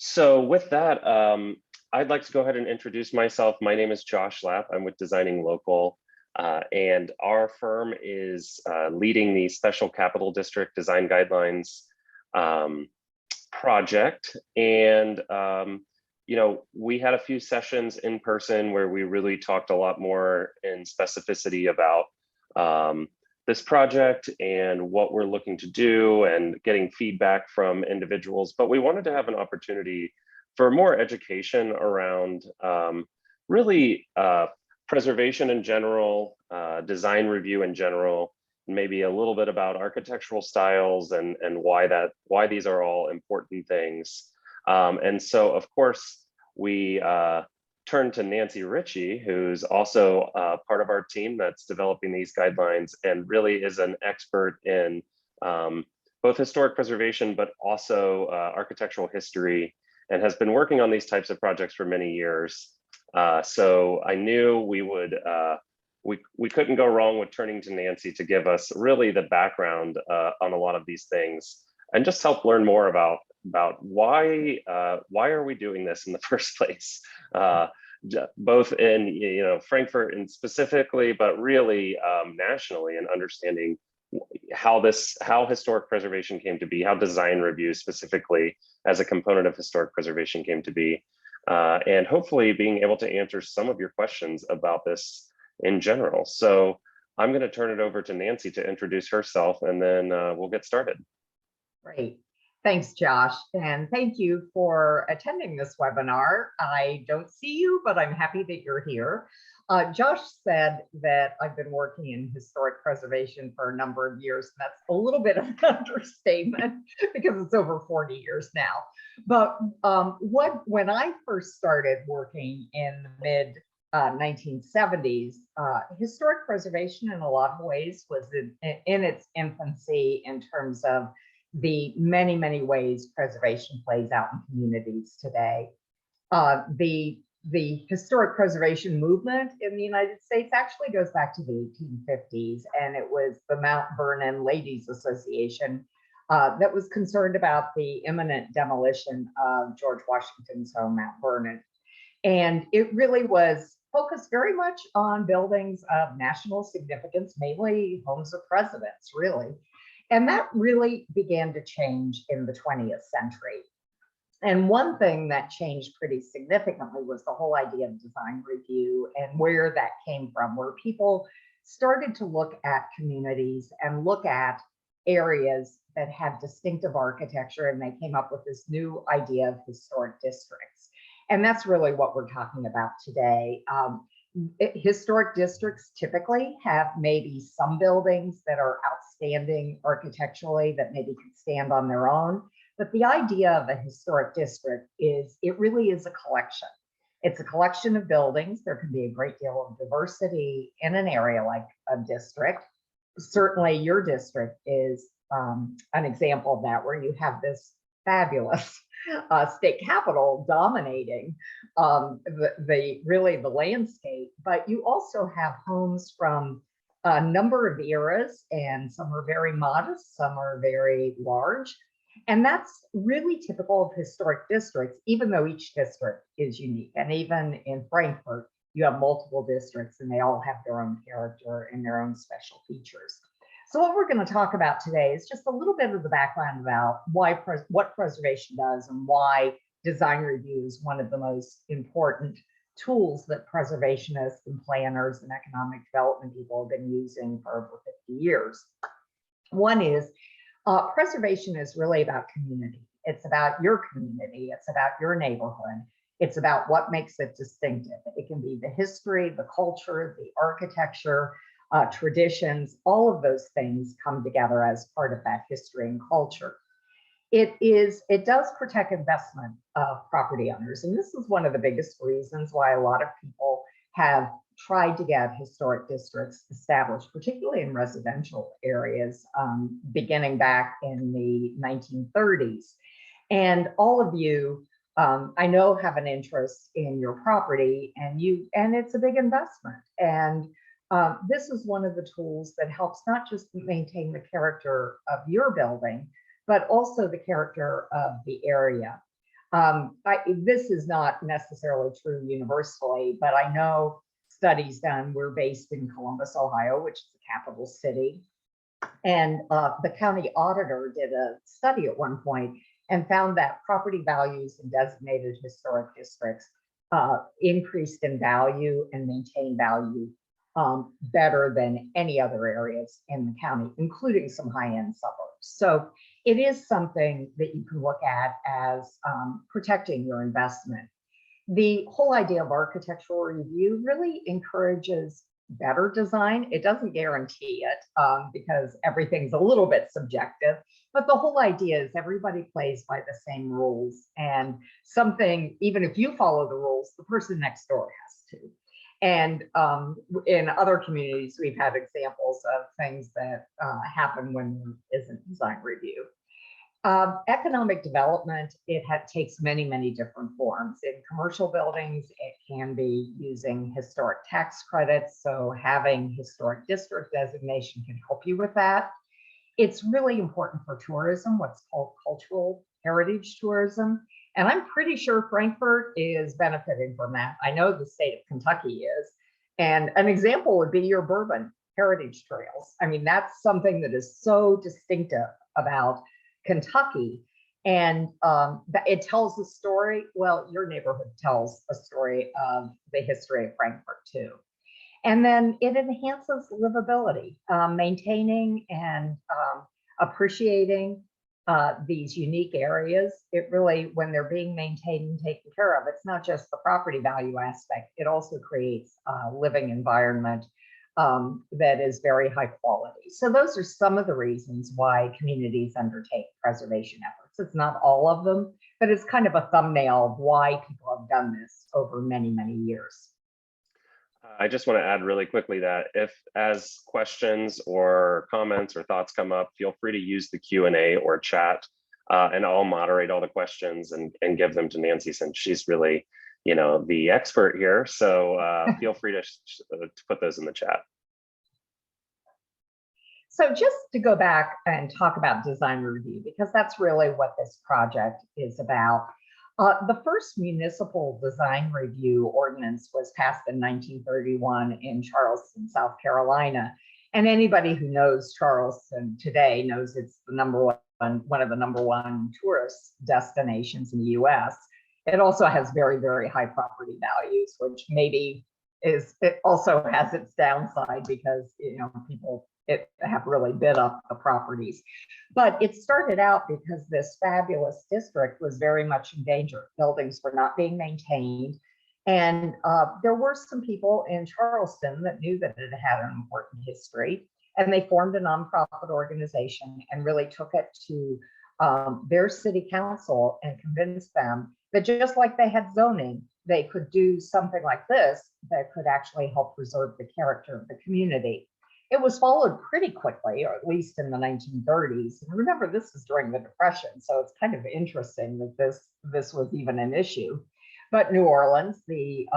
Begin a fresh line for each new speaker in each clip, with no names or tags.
So with that, I'd like to go ahead and introduce myself. My name is Josh Lapp. I'm with Designing Local, and our firm is leading the Special Capital District Design Guidelines um, project. And we had a few sessions in person where we really talked a lot more in specificity about this project and what we're looking to do and getting feedback from individuals. But we wanted to have an opportunity for more education around really preservation in general, design review in general, maybe a little bit about architectural styles and why these are all important things. And so, of course, we turned to Nancy Rickey, who's also part of our team that's developing these guidelines and really is an expert in both historic preservation, but also architectural history, and has been working on these types of projects for many years. So I knew we couldn't go wrong with turning to Nancy to give us really the background on a lot of these things and just help learn more about why are we doing this in the first place, both in Frankfort and specifically, but really nationally, and understanding how historic preservation came to be, how design review specifically as a component of historic preservation came to be, and hopefully being able to answer some of your questions about this in general. So I'm going to turn it over to Nancy to introduce herself, and then we'll get started.
Great. Thanks, Josh. And thank you for attending this webinar. I don't see you, but I'm happy that you're here. Josh said that I've been working in historic preservation for a number of years. That's a little bit of an understatement because it's over 40 years now. But when I first started working in the mid 1970s, historic preservation in a lot of ways was in its infancy in terms of the many ways preservation plays out in communities today. The historic preservation movement in the United States actually goes back to the 1850s, and it was the Mount Vernon Ladies Association that was concerned about the imminent demolition of George Washington's home, Mount Vernon. And it really was focused very much on buildings of national significance, mainly homes of presidents, really. And that really began to change in the 20th century. And one thing that changed pretty significantly was the whole idea of design review and where that came from, where people started to look at communities and look at areas that had distinctive architecture, and they came up with this new idea of historic districts. And that's really what we're talking about today. Historic districts typically have maybe some buildings that are outstanding architecturally that maybe can stand on their own. But the idea of a historic district is it really is a collection. It's a collection of buildings. There can be a great deal of diversity in an area like a district. Certainly your district is an example of that, where you have this fabulous state capitol dominating the landscape, but you also have homes from a number of eras, and some are very modest, some are very large. And that's really typical of historic districts, even though each district is unique. And even in Frankfort, you have multiple districts and they all have their own character and their own special features. So what we're going to talk about today is just a little bit of the background about what preservation does and why design review is one of the most important tools that preservationists and planners and economic development people have been using for over 50 years. One is preservation is really about community. It's about your community. It's about your neighborhood. It's about what makes it distinctive. It can be the history, the culture, the architecture, traditions, all of those things come together as part of that history and culture. It does protect investment of property owners. And this is one of the biggest reasons why a lot of people have tried to get historic districts established, particularly in residential areas, beginning back in the 1930s. And all of you, I know, have an interest in your property, and it's a big investment. And this is one of the tools that helps not just maintain the character of your building, but also the character of the area. This is not necessarily true universally, but I know studies done, we're based in Columbus, Ohio, which is the capital city. And the county auditor did a study at one point and found that property values in designated historic districts increased in value and maintained value better than any other areas in the county, including some high-end suburbs. So it is something that you can look at as protecting your investment. The whole idea of architectural review really encourages better design. It doesn't guarantee it because everything's a little bit subjective, but the whole idea is everybody plays by the same rules, and something, even if you follow the rules, the person next door has to. And in other communities, we've had examples of things that happen when there isn't design review. Economic development, takes many, many different forms. In commercial buildings, it can be using historic tax credits. So having historic district designation can help you with that. It's really important for tourism, what's called cultural heritage tourism. And I'm pretty sure Frankfort is benefiting from that. I know the state of Kentucky is. And an example would be your bourbon heritage trails. I mean, that's something that is so distinctive about Kentucky, and it tells a story. Well, your neighborhood tells a story of the history of Frankfort too. And then it enhances livability, maintaining and appreciating these unique areas. It really, when they're being maintained and taken care of, it's not just the property value aspect, it also creates a living environment that is very high quality. So those are some of the reasons why communities undertake preservation efforts. It's not all of them, but it's kind of a thumbnail of why people have done this over many, many years.
I just want to add really quickly that if as questions or comments or thoughts come up, feel free to use the Q&A or chat, and I'll moderate all the questions and give them to Nancy, since she's really, you know, the expert here. So feel free to put those in the chat.
So just to go back and talk about design review, because that's really what this project is about. The first municipal design review ordinance was passed in 1931 in Charleston, South Carolina. And anybody who knows Charleston today knows it's the one of the #1 tourist destinations in the US. It also has very, very high property values, which maybe it also has its downside because, you know, people have really bid up the properties. But it started out because this fabulous district was very much in danger. Buildings were not being maintained. And there were some people in Charleston that knew that it had an important history, and they formed a nonprofit organization and really took it to their city council and convinced them that just like they had zoning, they could do something like this that could actually help preserve the character of the community. It was followed pretty quickly, or at least in the 1930s. And remember, this is during the Depression, so it's kind of interesting that this was even an issue. But New Orleans, the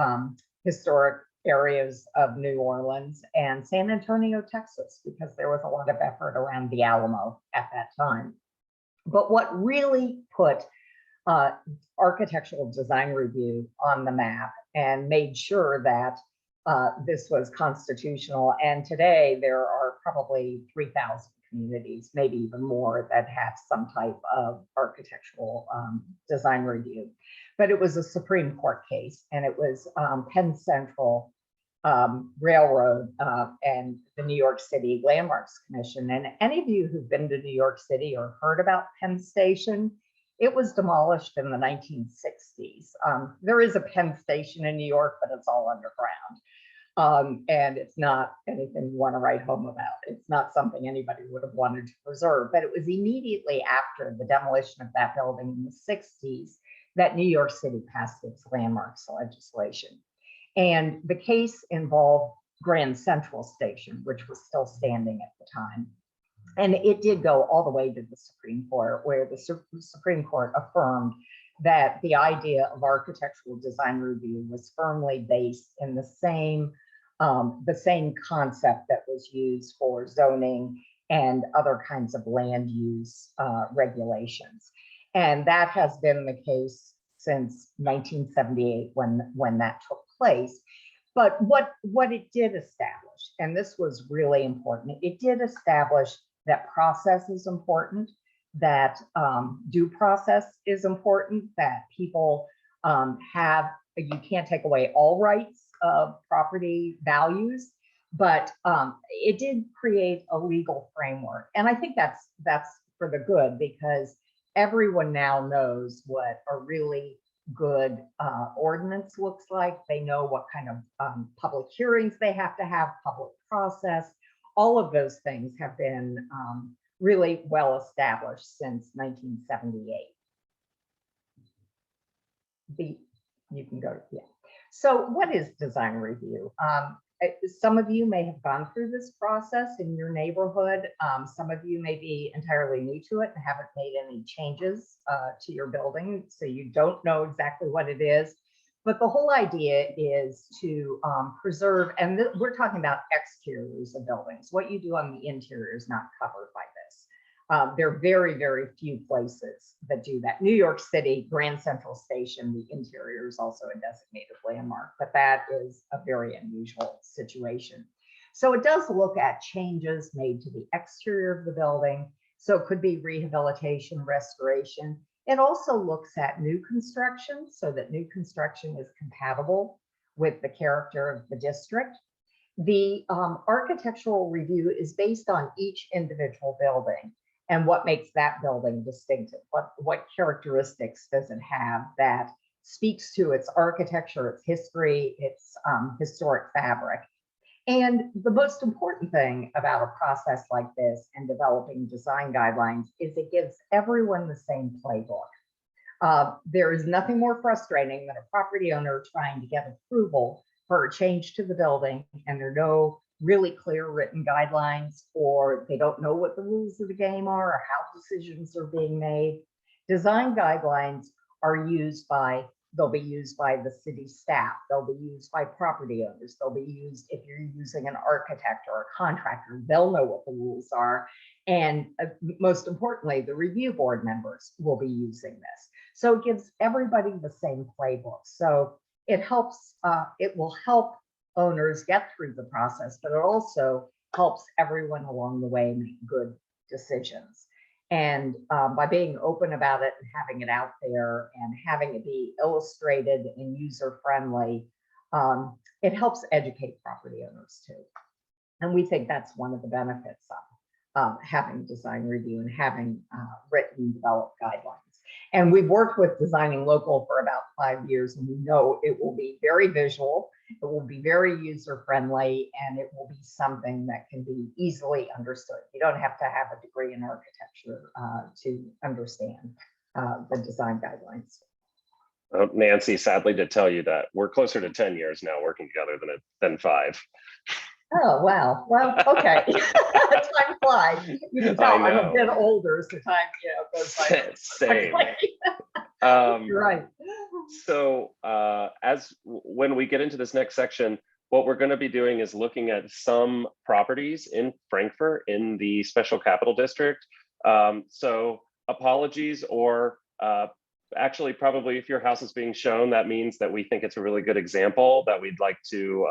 historic areas of New Orleans, and San Antonio, Texas, because there was a lot of effort around the Alamo at that time. But what really put architectural design review on the map and made sure that this was constitutional. And today there are probably 3,000 communities, maybe even more, that have some type of architectural design review. But it was a Supreme Court case, and it was Penn Central Railroad and the New York City Landmarks Commission. And any of you who've been to New York City or heard about Penn Station, it was demolished in the 1960s. There is a Penn Station in New York, but it's all underground. And it's not anything you want to write home about. It's not something anybody would have wanted to preserve. But it was immediately after the demolition of that building in the 60s that New York City passed its landmarks legislation. And the case involved Grand Central Station, which was still standing at the time. And it did go all the way to the Supreme Court, where the Supreme Court affirmed that the idea of architectural design review was firmly based in the same concept that was used for zoning and other kinds of land use regulations. And that has been the case since 1978 when that took place. But what it did establish, and this was really important, it did establish that process is important, that due process is important, that people you can't take away all rights of property values, but it did create a legal framework. And I think that's for the good, because everyone now knows what a really good ordinance looks like. They know what kind of public hearings they have to have, public process. All of those things have been really well established since 1978. You can go, yeah. So what is design review? Some of you may have gone through this process in your neighborhood. Some of you may be entirely new to it and haven't made any changes to your building, so you don't know exactly what it is. But the whole idea is to preserve, and we're talking about exteriors of buildings. What you do on the interior is not covered by this. There are very, very few places that do that. New York City, Grand Central Station, the interior is also a designated landmark, but that is a very unusual situation. So it does look at changes made to the exterior of the building. So it could be rehabilitation, restoration. It also looks at new construction, so that new construction is compatible with the character of the district. The architectural review is based on each individual building and what makes that building distinctive. What characteristics does it have that speaks to its architecture, its history, its historic fabric. And the most important thing about a process like this and developing design guidelines is it gives everyone the same playbook. There is nothing more frustrating than a property owner trying to get approval for a change to the building, and there are no really clear written guidelines, or they don't know what the rules of the game are or how decisions are being made. Design guidelines are they'll be used by the city staff, they'll be used by property owners, they'll be used if you're using an architect or a contractor, they'll know what the rules are. And most importantly, the review board members will be using this. So it gives everybody the same playbook. So it helps, it will help owners get through the process, but it also helps everyone along the way make good decisions. And by being open about it and having it out there and having it be illustrated and user-friendly, it helps educate property owners too. And we think that's one of the benefits of having design review and having written, developed guidelines. And we've worked with Designing Local for about 5 years, and we know it will be very visual, it will be very user-friendly, and it will be something that can be easily understood. You don't have to have a degree in architecture to understand the design guidelines.
Nancy, sadly to tell you that we're closer to 10 years now working together than 5.
Oh, wow. Well, okay. Time flies. You can tell I'm a bit older, so time, goes by.
Same.
You're right.
So when we get into this next section, what we're going to be doing is looking at some properties in Frankfort in the Special Capital District. So apologies, or actually probably if your house is being shown, that means that we think it's a really good example that we'd like to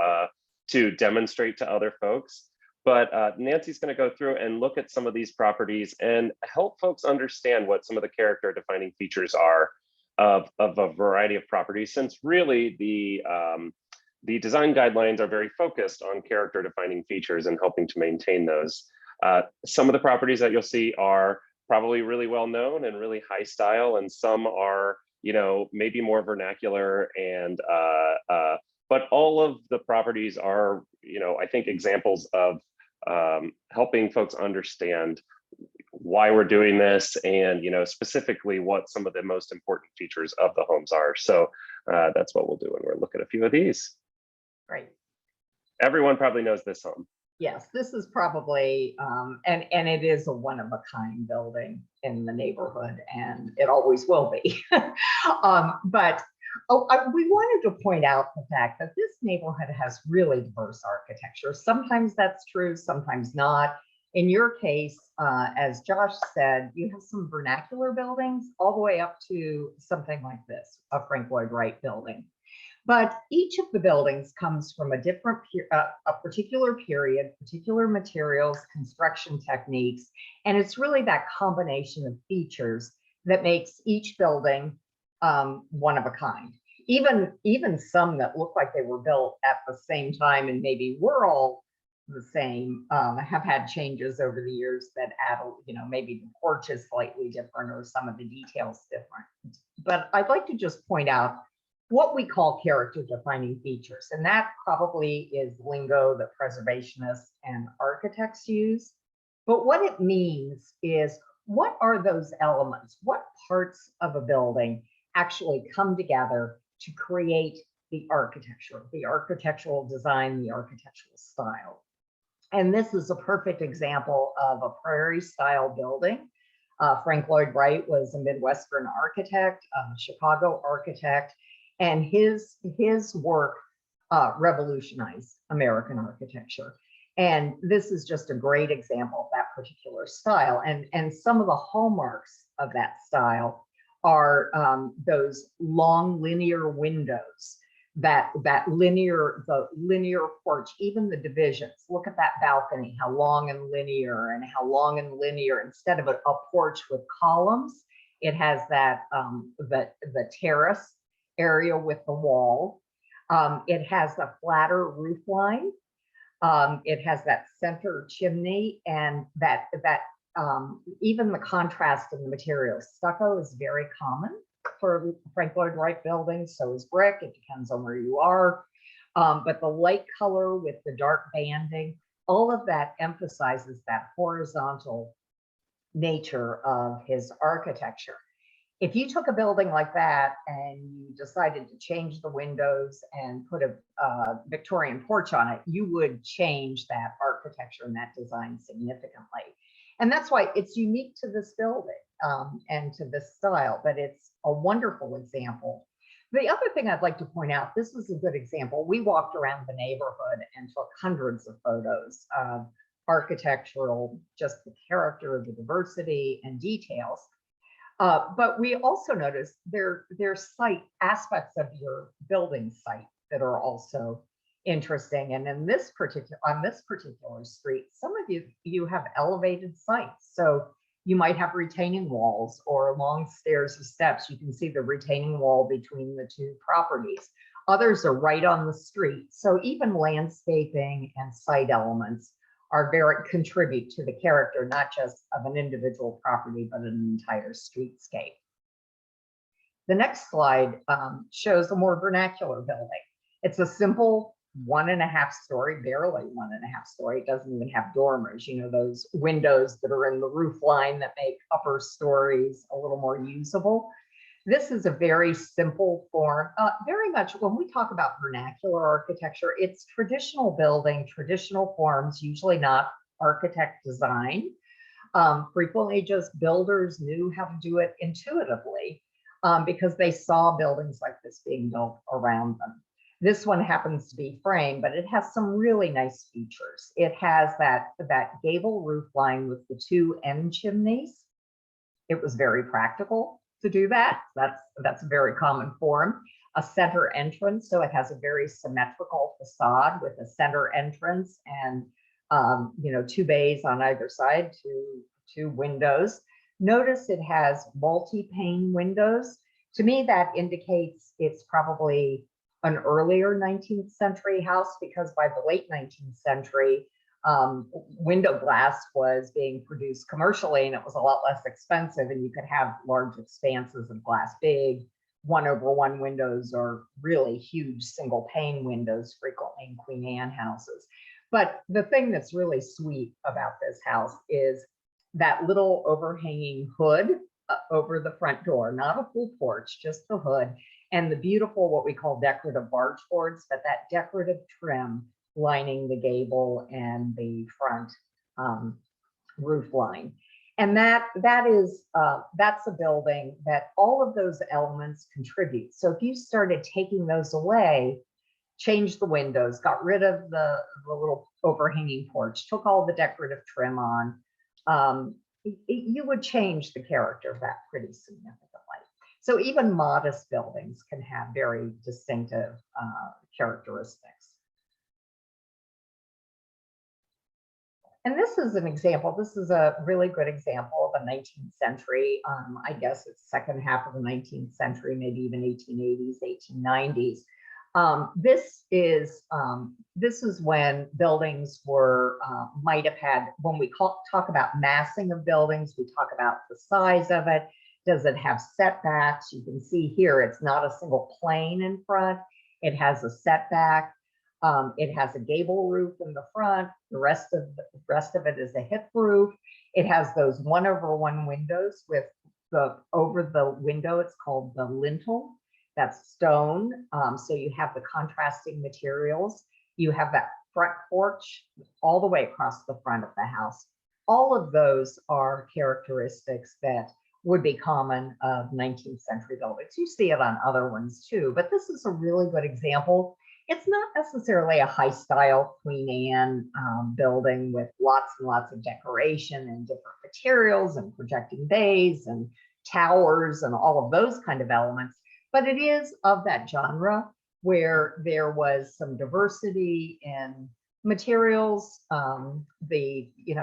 demonstrate to other folks. But Nancy's going to go through and look at some of these properties and help folks understand what some of the character defining features are of a variety of properties, since really the design guidelines are very focused on character defining features and helping to maintain those. Some of the properties that you'll see are probably really well known and really high style, and some are, maybe more vernacular, and but all of the properties are, I think, examples of helping folks understand why we're doing this, and specifically what some of the most important features of the homes are. So that's what we'll do when we're looking at a few of these.
Great.
Everyone probably knows this home.
Yes, this is probably, and it is a one-of-a-kind building in the neighborhood, and it always will be. But we wanted to point out the fact that this neighborhood has really diverse architecture. Sometimes that's true, sometimes not. In your case, as Josh said, you have some vernacular buildings all the way up to something like this, a Frank Lloyd Wright building. But each of the buildings comes from a different, a particular period, particular materials, construction techniques, and it's really that combination of features that makes each building one of a kind. Even some that look like they were built at the same time and maybe were all the same have had changes over the years that add, maybe the porch is slightly different or some of the details different. But I'd like to just point out what we call character defining features. And that probably is lingo that preservationists and architects use. But what it means is, what are those elements? What parts of a building actually come together to create the architecture, the architectural design, the architectural style? And this is a perfect example of a prairie style building. Frank Lloyd Wright was a Midwestern architect, a Chicago architect, and his work revolutionized American architecture. And this is just a great example of that particular style. And some of the hallmarks of that style are those long linear windows, the linear porch, even the divisions. Look at that balcony, how long and linear, instead of a porch with columns, it has that the terrace area with the wall. It has a flatter roof line. It has that center chimney, and that even the contrast in the materials. Stucco is very common for Frank Lloyd Wright buildings, so is brick. It depends on where you are. But the light color with the dark banding, all of that emphasizes that horizontal nature of his architecture. If you took a building like that and you decided to change the windows and put a Victorian porch on it, you would change that architecture and that design significantly. And that's why it's unique to this building and to this style, but it's a wonderful example. The other thing I'd like to point out, this was a good example. We walked around the neighborhood and took hundreds of photos of architectural, just the character, the diversity and details. But we also noticed there's site aspects of your building site that are also interesting. And on this particular street, some of you have elevated sites. So you might have retaining walls or long stairs or steps. You can see the retaining wall between the two properties. Others are right on the street. So even landscaping and site elements contribute to the character, not just of an individual property, but an entire streetscape. The next slide shows a more vernacular building. It's a simple 1.5 story, barely 1.5 story. It doesn't even have dormers, those windows that are in the roof line that make upper stories a little more usable. This is a very simple form, very much when we talk about vernacular architecture, it's traditional building, traditional forms, usually not architect design. Frequently just builders knew how to do it intuitively because they saw buildings like this being built around them. This one happens to be frame, but it has some really nice features. It has that gable roof line with the 2 end chimneys. It was very practical to do that. That's a very common form. A center entrance, so it has a very symmetrical facade with a center entrance and 2 bays on either side, two windows. Notice it has multi-pane windows. To me, that indicates it's probably an earlier 19th century house, because by the late 19th century, window glass was being produced commercially and it was a lot less expensive, and you could have large expanses of glass, big 1/1 windows or really huge single pane windows, frequently in Queen Anne houses. But the thing that's really sweet about this house is that little overhanging hood over the front door, not a full porch, just the hood, and the beautiful, what we call decorative barge boards, but that decorative trim lining the gable and the front roof line. And that's a building that all of those elements contribute. So if you started taking those away, changed the windows, got rid of the little overhanging porch, took all the decorative trim on, you would change the character of that pretty significantly. So even modest buildings can have very distinctive characteristics. And this is an example. This is a really good example of a 19th century. I guess it's second half of the 19th century, maybe even 1880s, 1890s. This is when buildings were might have had, when we talk about massing of buildings, we talk about the size of it. Does it have setbacks? You can see here it's not a single plane in front. It has a setback. It has a gable roof in the front. The rest of it is a hip roof. It has those 1/1 windows with over the window. It's called the lintel. That's stone. So you have the contrasting materials. You have that front porch all the way across the front of the house. All of those are characteristics that would be common of 19th century buildings. You see it on other ones too, but this is a really good example. It's not necessarily a high style Queen Anne building with lots and lots of decoration and different materials and projecting bays and towers and all of those kind of elements, but it is of that genre where there was some diversity in materials,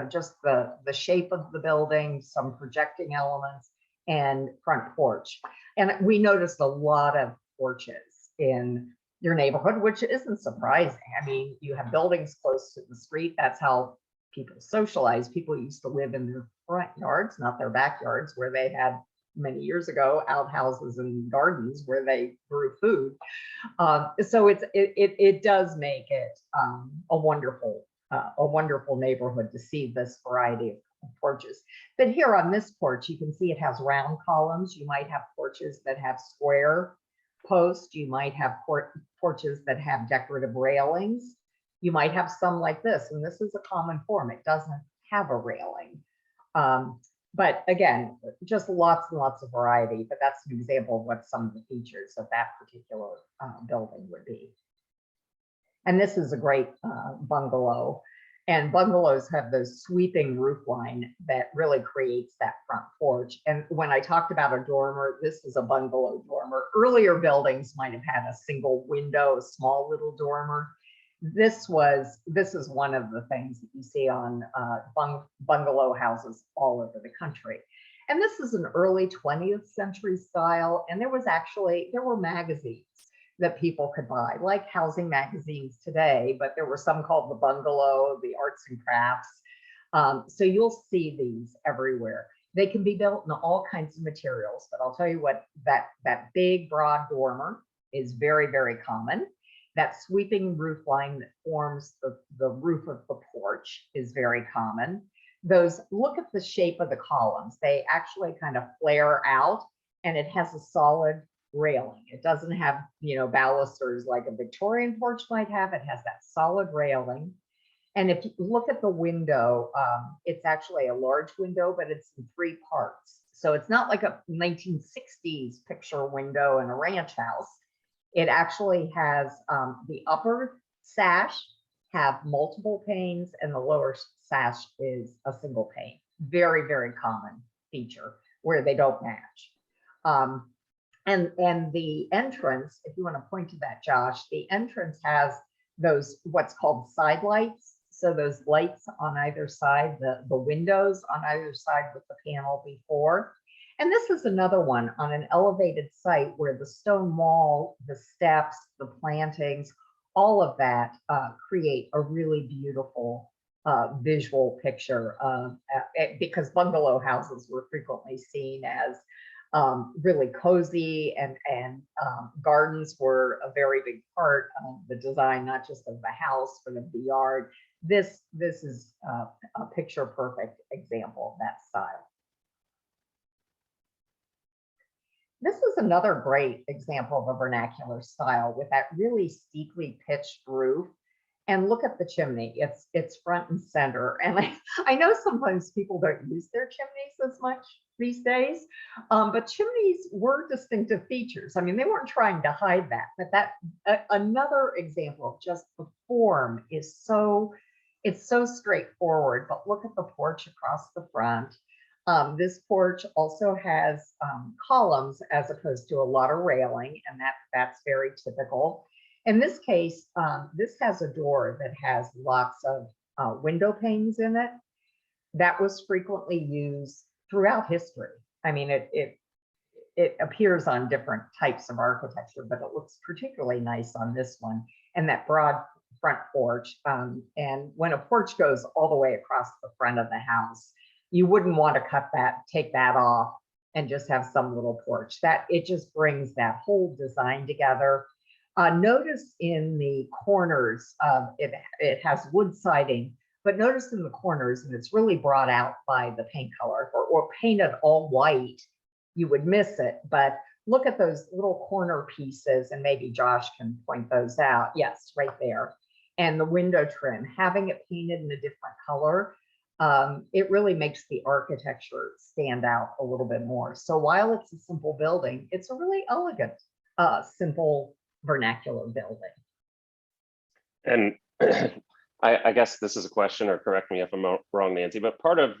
just the shape of the building, some projecting elements, and front porch. And we noticed a lot of porches in your neighborhood, which isn't surprising. I mean, you have buildings close to the street. That's how people socialize. People used to live in their front yards, not their backyards, where they had many years ago outhouses and gardens where they grew food. So it does make it a wonderful neighborhood to see this variety of porches. But here on this porch, you can see it has round columns. You might have porches that have square posts. You might have porches that have decorative railings. You might have some like this, and this is a common form. It doesn't have a railing. But again, just lots and lots of variety, but that's an example of what some of the features of that particular building would be. And this is a great bungalow. And bungalows have those sweeping roof line that really creates that front porch. And when I talked about a dormer, this is a bungalow dormer. Earlier buildings might have had a single window, a small little dormer. This is one of the things that you see on bungalow houses all over the country. And this is an early 20th century style. And there were magazines that people could buy, like housing magazines today, but there were some called the Bungalow, the Arts and Crafts. So you'll see these everywhere. They can be built in all kinds of materials, but I'll tell you what, that big broad dormer is very, very common. That sweeping roof line that forms the roof of the porch is very common. Look at the shape of the columns. They actually kind of flare out, and it has a solid railing. It doesn't have, balusters like a Victorian porch might have. It has that solid railing. And if you look at the window, it's actually a large window, but it's in 3 parts. So it's not like a 1960s picture window in a ranch house. It actually has the upper sash have multiple panes, and the lower sash is a single pane. Very, very common feature where they don't match. And the entrance, if you want to point to that, Josh, the entrance has those what's called side lights. So those lights on either side, the windows on either side with the panel before. And this is another one on an elevated site where the stone wall, the steps, the plantings, all of that create a really beautiful visual picture because bungalow houses were frequently seen as really cozy, and gardens were a very big part of the design, not just of the house, but of the yard. This is a picture perfect example of that style. This is another great example of a vernacular style with that really steeply pitched roof. and look at the chimney. It's front and center. And I know sometimes people don't use their chimneys as much these days, but chimneys were distinctive features. I mean, they weren't trying to hide that, but another example of just the form is it's so straightforward. But look at the porch across the front. This porch also has columns as opposed to a lot of railing, and that's very typical. In this case, this has a door that has lots of window panes in it. That was frequently used throughout history. I mean, it appears on different types of architecture, but it looks particularly nice on this one. And that broad front porch. And when a porch goes all the way across the front of the house, you wouldn't want to take that off and just have some little porch. That it just brings that whole design together. Notice in the corners, it has wood siding, but notice in the corners, and it's really brought out by the paint color, or painted all white, you would miss it. But look at those little corner pieces, and maybe Josh can point those out. Yes, right there. And the window trim, having it painted in a different color, it really makes the architecture stand out a little bit more. So while it's a simple building, it's a really elegant, simple vernacular building.
And I guess this is a question, or correct me if I'm wrong, Nancy, but part of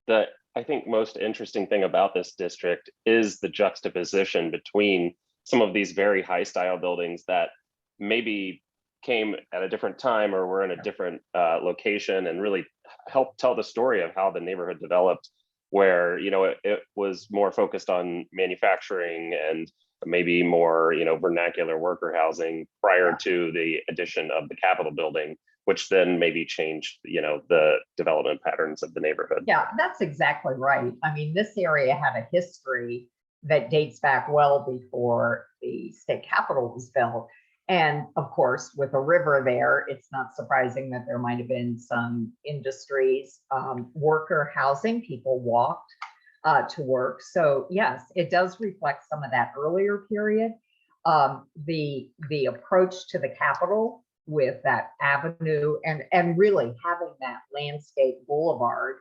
the, I think, most interesting thing about this district is the juxtaposition between some of these very high style buildings that maybe came at a different time or were in a different location, and really help tell the story of how the neighborhood developed, where, you know, it was more focused on manufacturing and maybe more, you know, vernacular worker housing prior to the addition of the Capitol building, which then maybe changed, you know, the development patterns of the neighborhood.
Yeah, that's exactly right. I mean, this area had a history that dates back well before the state capitol was built. And of course, with a river there, it's not surprising that there might have been some industries, worker housing, people walked to work. So yes, it does reflect some of that earlier period. The approach to the Capitol with that avenue and really having that landscape boulevard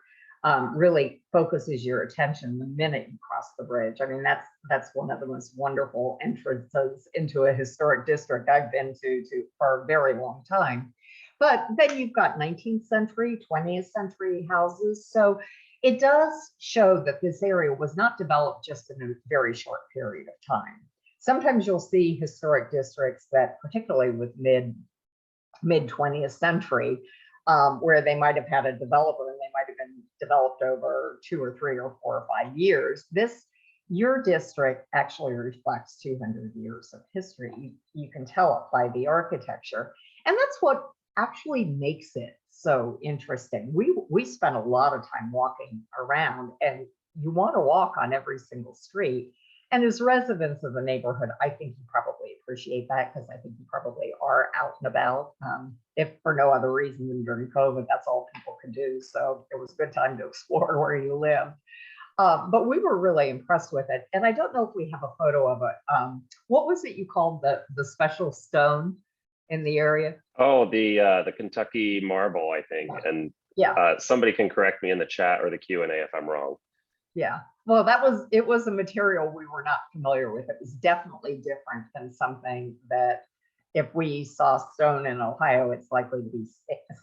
really focuses your attention the minute you cross the bridge. I mean, that's one of the most wonderful entrances into a historic district I've been to for a very long time. But then you've got 19th century, 20th century houses. So it does show that this area was not developed just in a very short period of time. Sometimes you'll see historic districts that, particularly with mid 20th century, where they might have had a developer and they might have been developed over 2 or 3 or 4 or 5 years. Your district actually reflects 200 years of history. You can tell it by the architecture. And that's what actually makes it so interesting. We spent a lot of time walking around, and you want to walk on every single street. And as residents of the neighborhood, I think you probably appreciate that, because I think you probably are out and about. If for no other reason than during COVID, that's all people could do. So it was a good time to explore where you live. But we were really impressed with it. And I don't know if we have a photo of it. What was it you called the special stone in the area?
Oh, the Kentucky marble, I think. And
yeah,
somebody can correct me in the chat or the Q&A if I'm wrong.
Yeah, well, it was a material we were not familiar with. It was definitely different than something that, if we saw stone in Ohio, it's likely to be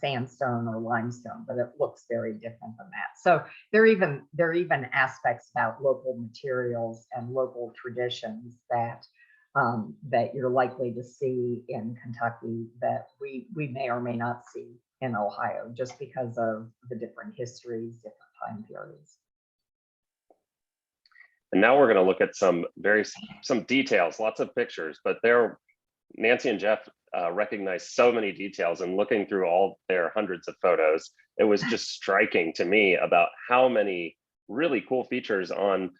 sandstone or limestone, but it looks very different than that. So there are even aspects about local materials and local traditions that that you're likely to see in Kentucky that we may or may not see in Ohio, just because of the different histories, different time periods.
And now we're going to look at some details, lots of pictures, but Nancy and Jeff recognized so many details, and looking through all their hundreds of photos, it was just striking to me about how many really cool features on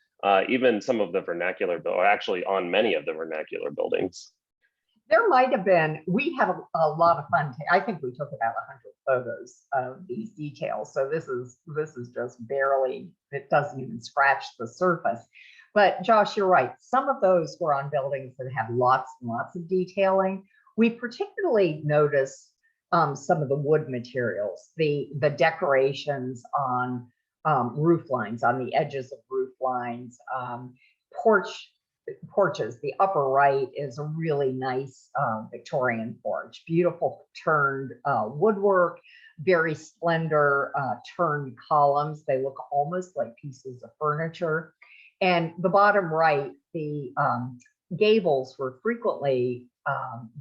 even some of the vernacular, or actually on many of the vernacular buildings.
There might have been, we had a lot of fun. I think we took about 100 photos of these details. So this is just barely, it doesn't even scratch the surface. But Josh, you're right. Some of those were on buildings that had lots and lots of detailing. We particularly noticed some of the wood materials, the decorations on roof lines, on the edges of roof lines, porches. The upper right is a really nice Victorian porch, beautiful turned woodwork, very slender turned columns. They look almost like pieces of furniture. And the bottom right, the gables were frequently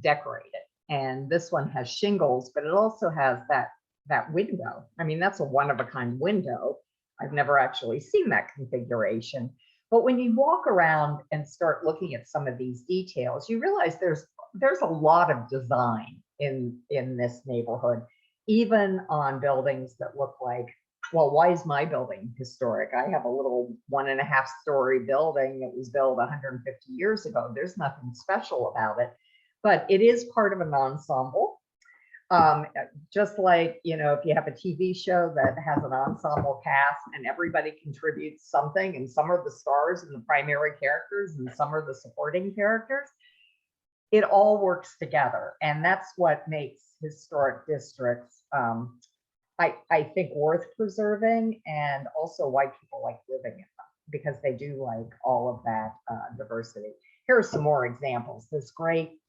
decorated. And this one has shingles, but it also has that window. I mean, that's a one of a kind window. I've never actually seen that configuration. But when you walk around and start looking at some of these details, you realize there's a lot of design in this neighborhood, even on buildings that look like, well, why is my building historic? I have a little 1.5-story building that was built 150 years ago. There's nothing special about it, but it is part of an ensemble. Just like, you know, if you have a TV show that has an ensemble cast and everybody contributes something, and some are the stars and the primary characters and some are the supporting characters, it all works together. And that's what makes historic districts, I think, worth preserving, and also why people like living in them, because they do like all of that diversity. Here are some more examples. This great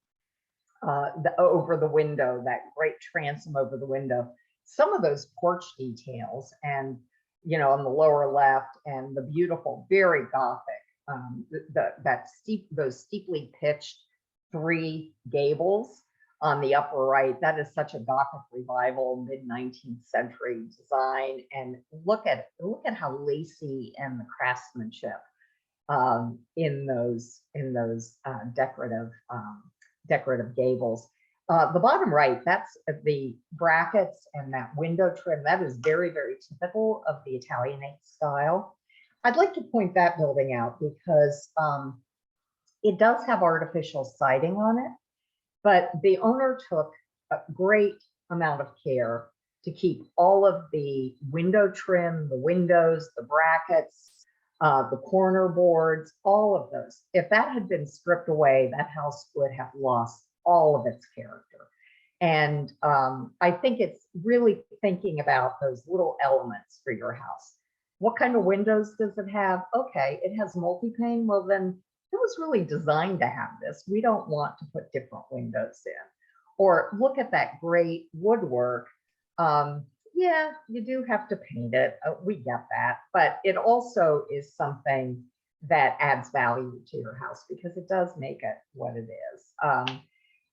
over the window, that great transom over the window. Some of those porch details, and you know, on the lower left, and the beautiful, very Gothic, those steeply pitched 3 gables on the upper right. That is such a Gothic revival, mid-19th century design. And look at how lacy and the craftsmanship in those decorative gables. The bottom right, that's the brackets and that window trim. That is very, very typical of the Italianate style. I'd like to point that building out because it does have artificial siding on it, but the owner took a great amount of care to keep all of the window trim, the windows, the brackets, the corner boards, all of those. If that had been stripped away, that house would have lost all of its character. And I think it's really thinking about those little elements for your house. What kind of windows does it have? Okay, it has multi-pane. Well, then it was really designed to have this. We don't want to put different windows in. Or look at that great woodwork. Yeah, you do have to paint it. We get that. But it also is something that adds value to your house because it does make it what it is.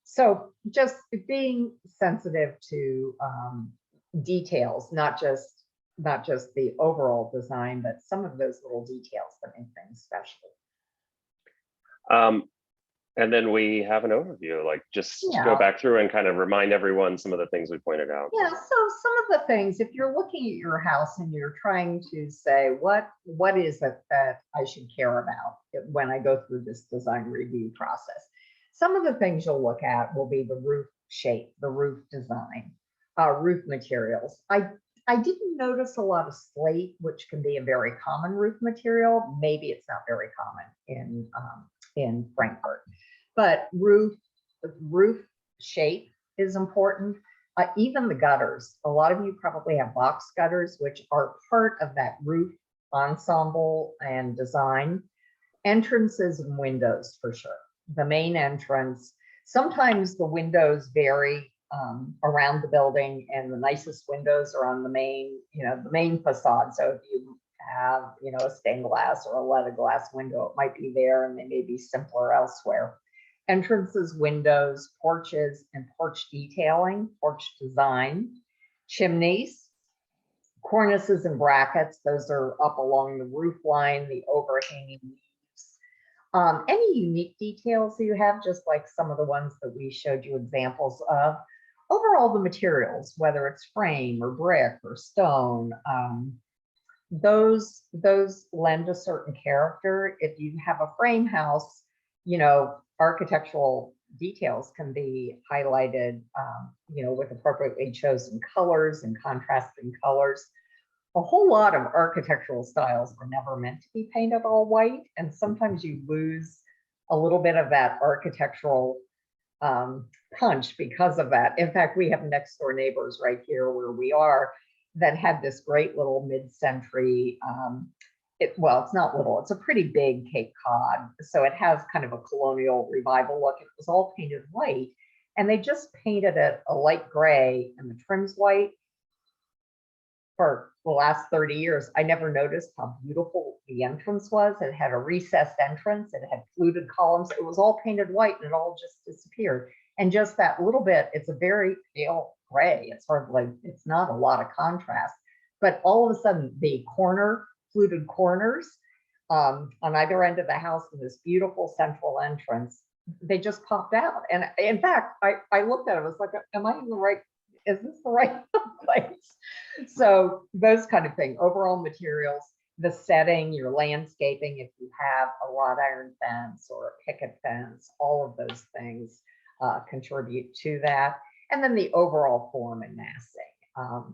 So just being sensitive to details, not just the overall design, but some of those little details that make things special.
And then we have an overview, like just go back through and kind of remind everyone some of the things we pointed out.
Yeah, so some of the things, if you're looking at your house and you're trying to say, what is it that I should care about when I go through this design review process? Some of the things you'll look at will be the roof shape, the roof design, roof materials. I didn't notice a lot of slate, which can be a very common roof material. Maybe it's not very common in Frankfort, but roof shape is important. Even the gutters. A lot of you probably have box gutters, which are part of that roof ensemble and design. Entrances and windows for sure. The main entrance. Sometimes the windows vary around the building, and the nicest windows are on the main facade. So if you have, a stained glass or a leaded glass window, it might be there, and they may be simpler elsewhere. Entrances, windows, porches, and porch detailing, porch design, chimneys, cornices and brackets. Those are up along the roof line, the overhanging eaves. Any unique details that you have, just like some of the ones that we showed you examples of. Overall, the materials, whether it's frame or brick or stone, those lend a certain character. If you have a frame house, architectural details can be highlighted, with appropriately chosen colors and contrasting colors. A whole lot of architectural styles were never meant to be painted all white, and sometimes you lose a little bit of that architectural punch because of that. In fact, we have next door neighbors right here where we are that had this great little mid-century, well, it's not little, it's a pretty big Cape Cod. So it has kind of a colonial revival look. It was all painted white, and they just painted it a light gray and the trim's white. For the last 30 years, I never noticed how beautiful the entrance was. It had a recessed entrance, it had fluted columns, it was all painted white, and it all just disappeared. And just that little bit, it's a very pale gray. It's sort of like, it's not a lot of contrast, but all of a sudden the fluted corners on either end of the house in this beautiful central entrance, they just popped out. And in fact, I looked at it, I was like, am I in the right, is this the right place? So those kind of thing, overall materials, the setting, your landscaping, if you have a wrought iron fence or a picket fence, all of those things contribute to that. And then the overall form and massing,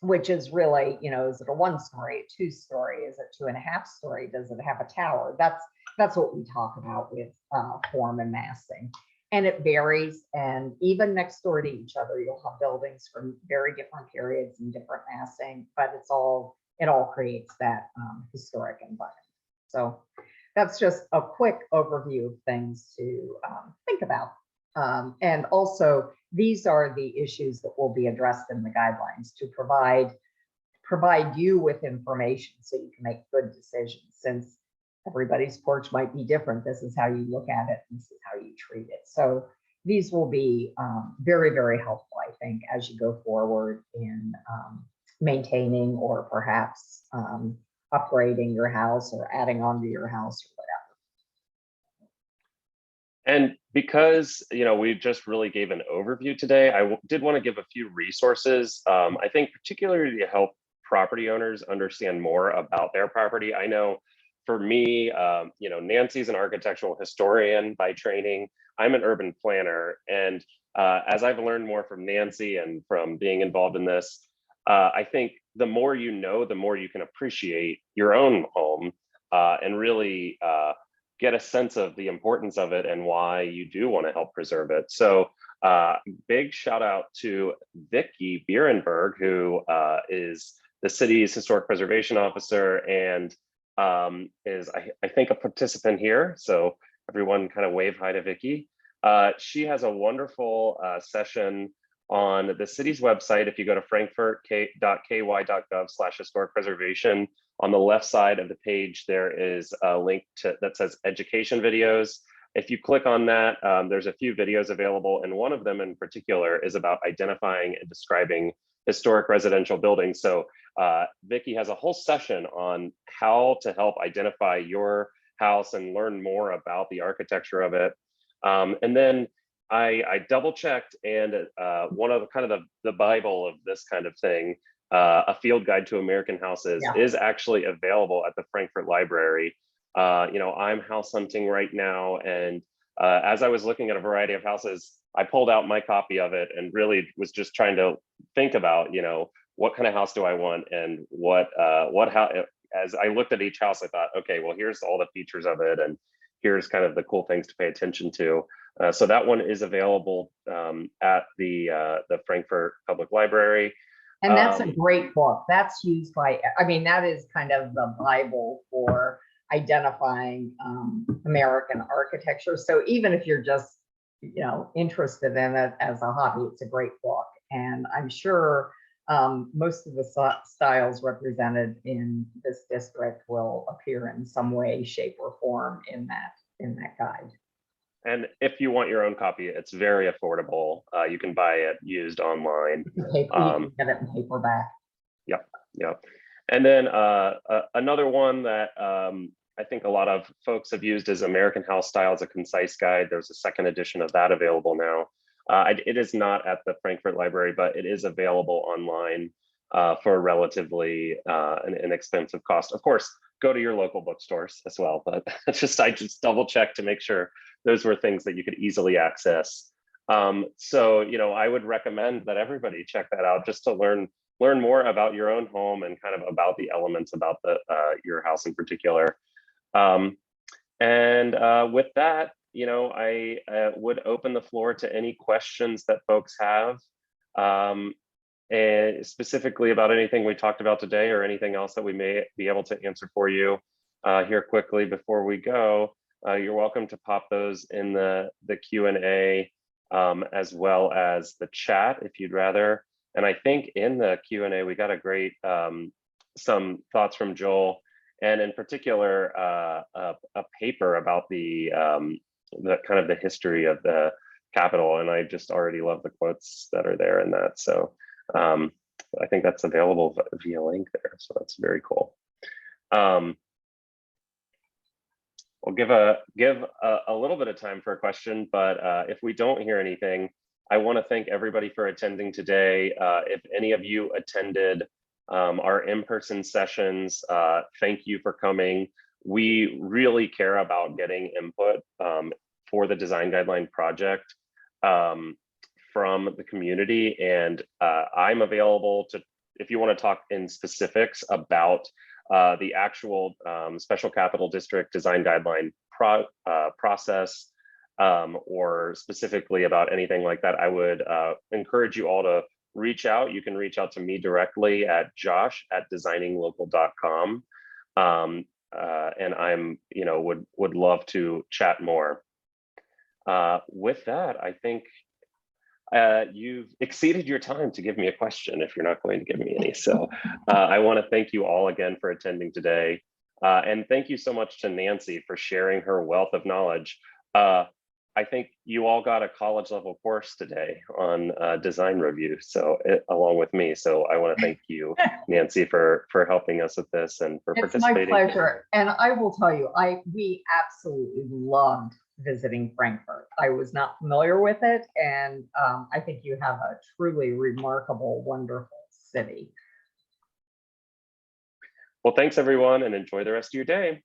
which is really, is it a 1-story, a 2-story, is it 2.5-story, does it have a tower? That's what we talk about with form and massing. And it varies, and even next door to each other, you'll have buildings from very different periods and different massing, but it all creates that historic environment. So that's just a quick overview of things to think about. And also, these are the issues that will be addressed in the guidelines to provide you with information so you can make good decisions. Since everybody's porch might be different, this is how you look at it, this is how you treat it. So these will be very, very helpful, I think, as you go forward in maintaining or perhaps upgrading your house or adding on to your house or whatever.
And because we just really gave an overview today, I did want to give a few resources. I think particularly to help property owners understand more about their property. I know for me, Nancy's an architectural historian by training. I'm an urban planner, and as I've learned more from Nancy and from being involved in this, I think the more you know, the more you can appreciate your own home and really get a sense of the importance of it and why you do want to help preserve it. So big shout out to Rickey, who is the city's historic preservation officer and is I think a participant here. So everyone kind of wave hi to Rickey. She has a wonderful session on the city's website. If you go to frankfort.ky.gov/historic preservation, on the left side of the page, there is a link that says education videos. If you click on that, there's a few videos available, and one of them in particular is about identifying and describing historic residential buildings. So Rickey has a whole session on how to help identify your house and learn more about the architecture of it. And then I double checked, and one of the Bible of this kind of thing, a field guide to American houses, is actually available at the Frankfort Library. I'm house hunting right now, and as I was looking at a variety of houses, I pulled out my copy of it and really was just trying to think about, what kind of house do I want, and what how. As I looked at each house, I thought, okay, well, here's all the features of it, and here's kind of the cool things to pay attention to. So that one is available at the Frankfort Public Library.
And that's a great book. That's used by, that is kind of the Bible for identifying American architecture. So even if you're just, interested in it as a hobby, it's a great book. And I'm sure most of the styles represented in this district will appear in some way, shape, or form in that guide.
And if you want your own copy, it's very affordable. You can buy it used online.
You can get it in paperback.
Yep. And then another one that I think a lot of folks have used is American House Styles, a Concise Guide. There's a second edition of that available now. It is not at the Frankfort Library, but it is available online for a relatively an inexpensive cost. Of course, go to your local bookstores as well, but I just double checked to make sure those were things that you could easily access. So, I would recommend that everybody check that out just to learn more about your own home and kind of about the elements about your house in particular. And with that, I would open the floor to any questions that folks have, and specifically about anything we talked about today or anything else that we may be able to answer for you here quickly before we go. You're welcome to pop those in the Q&A as well as the chat if you'd rather. And I think in the Q&A, we got a great, some thoughts from Joel, and in particular, a paper about the kind of the history of the Capitol. And I just already love the quotes that are there in that. So I think that's available via link there. So that's very cool. We'll give a little bit of time for a question, but if we don't hear anything, I want to thank everybody for attending today. If any of you attended our in-person sessions, thank you for coming. We really care about getting input for the design guideline project from the community, and I'm available to, if you want to talk in specifics about the actual special capital district design guideline process, or specifically about anything like that, I would encourage you all to reach out. You can reach out to me directly at josh@designinglocal.com, and I'm, would love to chat more. With that, I think you've exceeded your time to give me a question if you're not going to give me any. So I want to thank you all again for attending today. And thank you so much to Nancy for sharing her wealth of knowledge. I think you all got a college level course today on design review, so along with me. So I want to thank you, Nancy, for helping us with this and for participating.
It's my pleasure. And I will tell you, we absolutely loved visiting Frankfort. I was not familiar with it, and I think you have a truly remarkable, wonderful city.
Well, thanks everyone, and enjoy the rest of your day.